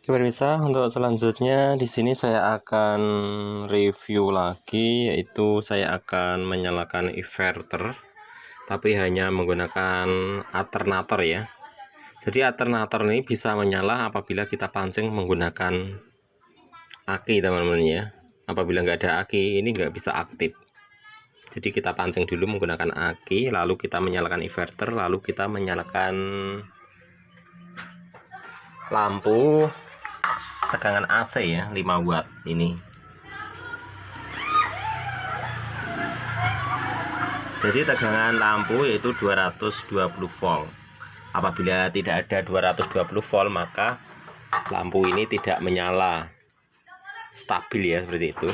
Oke, pemirsa, untuk selanjutnya di sini saya akan review lagi, yaitu saya akan menyalakan inverter, tapi hanya menggunakan alternator ya. Jadi alternator ini bisa menyala apabila kita pancing menggunakan aki, teman-teman ya. Apabila nggak ada aki, ini nggak bisa aktif. Jadi kita pancing dulu menggunakan aki, lalu kita menyalakan inverter, lalu kita menyalakan lampu tegangan AC ya, 5 watt ini. Jadi tegangan lampu yaitu 220 volt. Apabila tidak ada 220 volt, maka lampu ini tidak menyala stabil ya, seperti itu.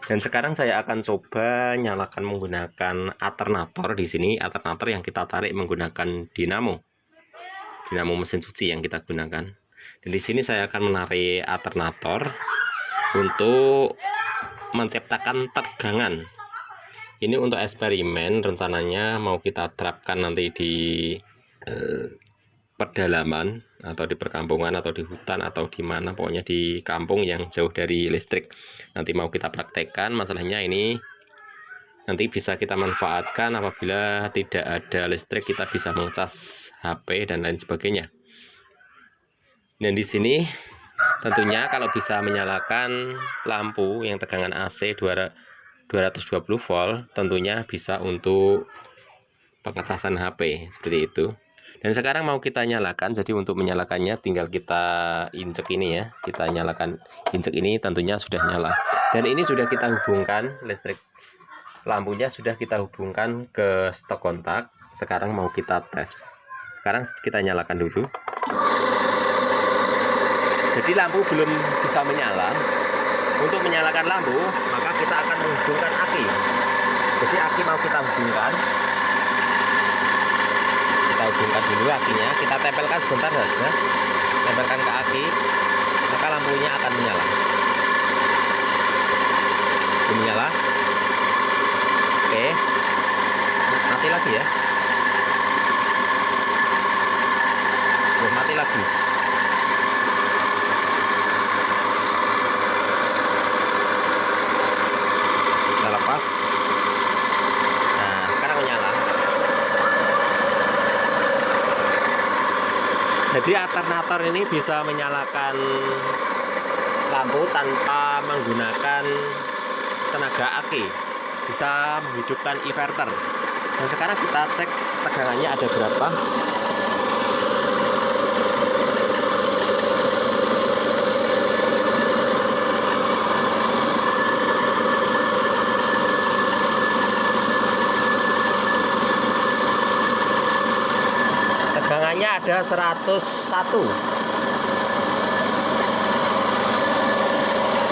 Dan sekarang saya akan coba nyalakan menggunakan alternator. Di sini alternator yang kita tarik menggunakan dinamo mesin cuci yang kita gunakan. Dan di sini saya akan menarik alternator untuk menciptakan tegangan. Ini untuk eksperimen, rencananya mau kita terapkan nanti di pedalaman atau di perkampungan atau di hutan atau di mana, pokoknya di kampung yang jauh dari listrik. Nanti mau kita praktekkan. Masalahnya ini nanti bisa kita manfaatkan apabila tidak ada listrik, kita bisa mengecas HP dan lain sebagainya. Dan di sini tentunya kalau bisa menyalakan lampu yang tegangan AC 220 volt, tentunya bisa untuk pengecasan HP seperti itu. Dan sekarang mau kita nyalakan. Jadi untuk menyalakannya tinggal kita injek ini ya, kita nyalakan, injek ini tentunya sudah nyala. Dan ini sudah kita hubungkan listrik, lampunya sudah kita hubungkan ke stok kontak. Sekarang mau kita tes. Sekarang kita nyalakan dulu. Jadi lampu belum bisa menyala. Untuk menyalakan lampu, maka kita akan menghubungkan aki. Jadi aki mau kita hubungkan. Kita hubungkan dulu akinya, kita tempelkan sebentar saja. Tempelkan ke aki, maka lampunya akan menyala. Menyala. Oke. Mati lagi ya. Mati lagi. Lepas. Nah, sekarang menyala. Jadi alternator ini bisa menyalakan lampu tanpa menggunakan tenaga aki, bisa menghidupkan inverter. Dan sekarang kita cek tegangannya ada berapa. Tegangannya ada 101.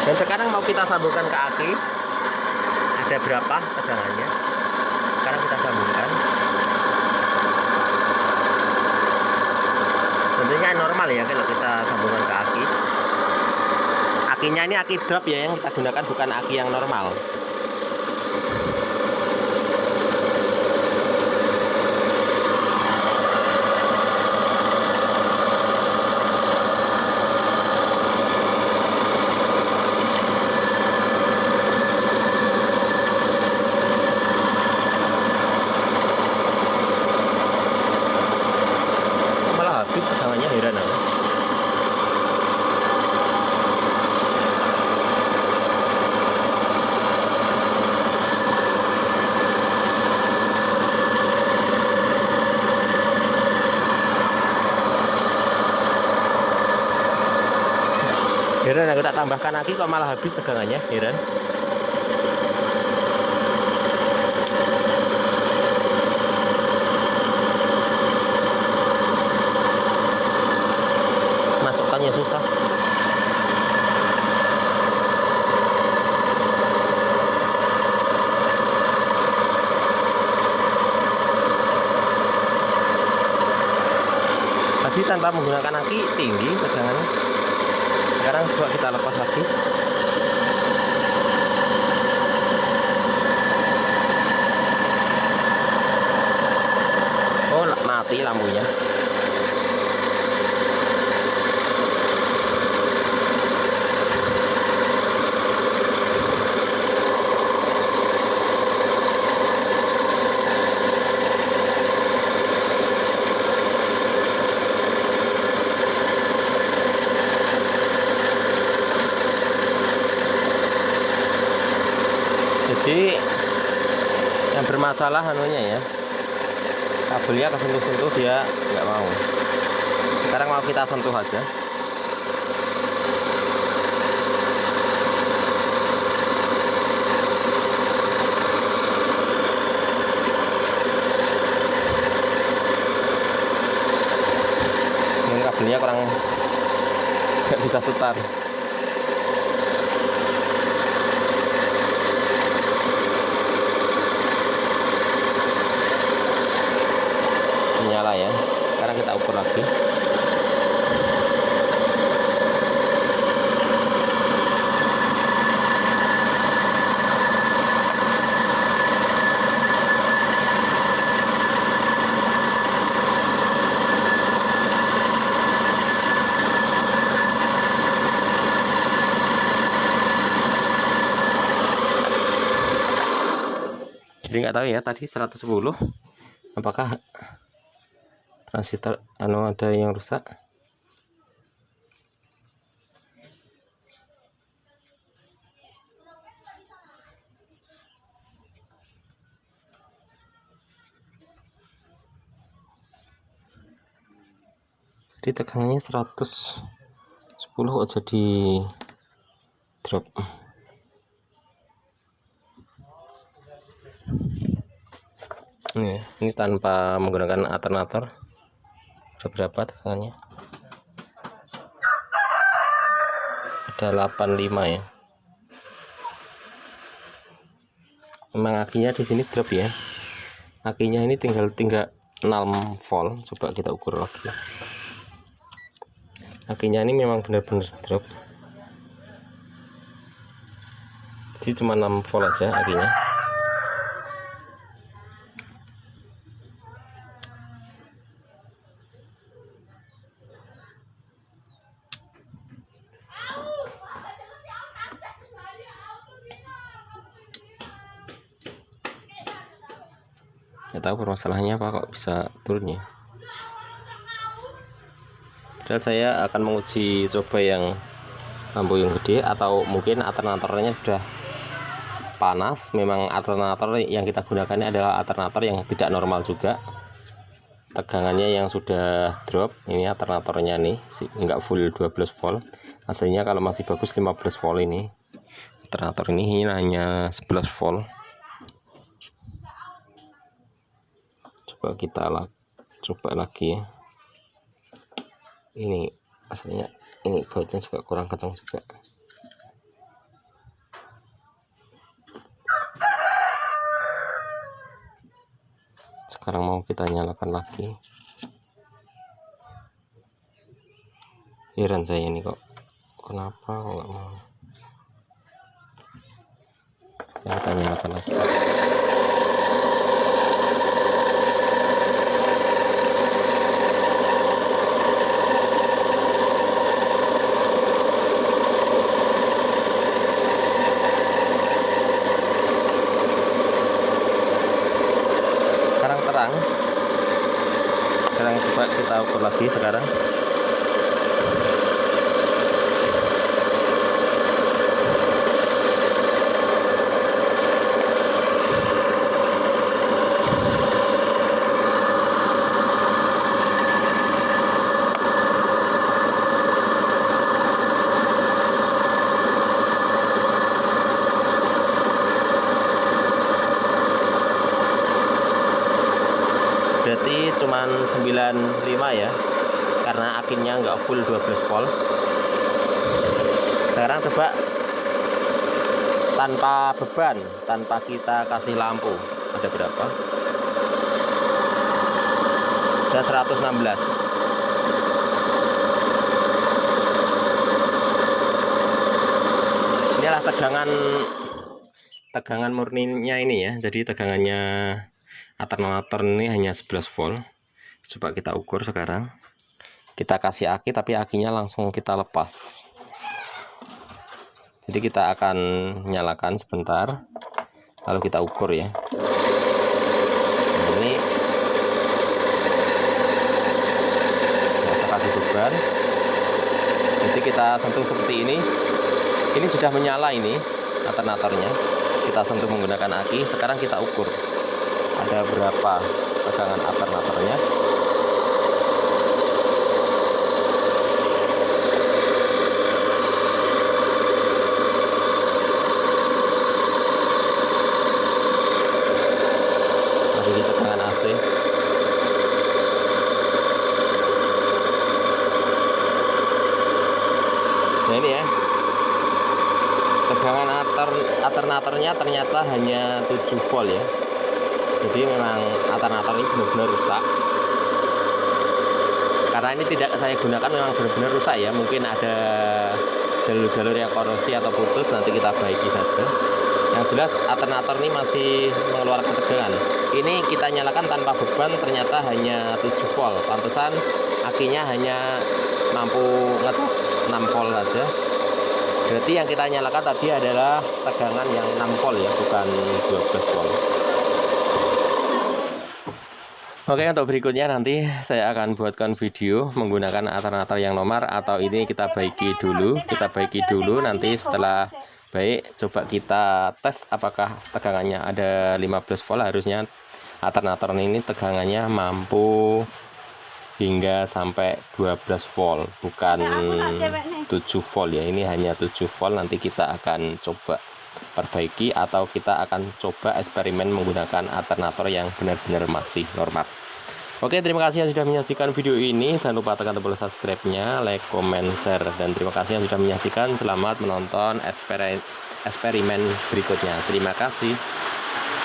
Dan sekarang mau kita sambungkan ke aki. Ada berapa tegangannya? Sekarang kita sambungkan. Tentunya normal ya kalau kita sambungkan ke aki. Akinya ini aki drop ya yang kita gunakan, bukan aki yang normal. Habis tegangannya, heran aku. Heran aku, tak tambahkan lagi kok malah habis tegangannya, heran. Masukkannya susah. Tadi tanpa menggunakan aki tinggi tegangannya. Sekarang coba kita lepas lagi. Oh, mati lampunya. Jadi yang bermasalah anunya ya, kabelnya kesentuh-sentuh dia nggak mau. Sekarang mau kita sentuh aja. Ini kabelnya kurang, nggak bisa setar. Nyala ya. Sekarang kita ukur lagi. Jadi nggak tahu ya tadi 110 apakah transistor ada yang rusak. Jadi tegangannya 110 kok jadi drop. Ini tanpa menggunakan alternator. Ada berapa tegangannya? Ada 85 ya. Memang akinya di sini drop ya. Akinya ini tinggal 6 volt. Coba kita ukur lagi. Akinya ini memang benar-benar drop. Jadi cuma 6 volt aja akinya. Nggak tahu permasalahannya apa kok bisa turun ya. Dan saya akan menguji coba yang lampu yang gede, atau mungkin alternatornya sudah panas. Memang alternator yang kita gunakan adalah alternator yang tidak normal juga. Tegangannya yang sudah drop. Ini alternatornya nih, nggak full 12 volt. Aslinya kalau masih bagus 15 volt ini. Alternator ini hanya 11 volt. Coba kita coba lagi ya. Ini aslinya ini bautnya juga kurang kencang juga. Sekarang mau kita nyalakan lagi. Heran saya ini kok kenapa kok nggak mau. Ya, kita nyalakan lagi. Sekarang coba kita ukur lagi sekarang. Berarti cuman 95 ya, karena akinnya nggak full 12 volt. Sekarang coba tanpa beban, tanpa kita kasih lampu, ada berapa? Ada 116. Inilah tegangan murninya ini ya. Jadi tegangannya alternator ini hanya 11 volt. Coba kita ukur sekarang. Kita kasih aki, tapi akinya langsung kita lepas. Jadi kita akan nyalakan sebentar, lalu kita ukur ya. Nah, ini saya kasih beban. Jadi kita sentuh seperti ini. Ini sudah menyala ini alternatornya. kita sentuh menggunakan aki. Sekarang kita ukur ada berapa tegangan alternatornya. Masih di tegangan AC. Nah ini ya, tegangan alternatornya ternyata hanya 7 volt ya. Jadi memang alternator ini benar-benar rusak. Karena ini tidak saya gunakan, memang benar-benar rusak ya. Mungkin ada jalur-jalur yang korosi atau putus, nanti kita baiki saja. Yang jelas alternator ini masih mengeluarkan tegangan. Ini kita nyalakan tanpa beban, ternyata hanya 7 volt. Pantesan akinya hanya mampu ngecas 6 volt saja. Berarti yang kita nyalakan tadi adalah tegangan yang 6 volt ya, bukan 12 volt. Oke, untuk berikutnya nanti saya akan buatkan video menggunakan alternator yang nomor, atau ini kita baiki dulu. Kita baiki dulu, nanti setelah baik coba kita tes apakah tegangannya ada 15 volt. Harusnya alternator ini tegangannya mampu hingga sampai 12 volt, bukan 7 volt ya. Ini hanya 7 volt. Nanti kita akan coba perbaiki, atau kita akan coba eksperimen menggunakan alternator yang benar-benar masih normal. Oke, terima kasih yang sudah menyaksikan video ini. Jangan lupa tekan tombol subscribe-nya, like, comment, share, dan terima kasih yang sudah menyaksikan. Selamat menonton eksperimen berikutnya. Terima kasih.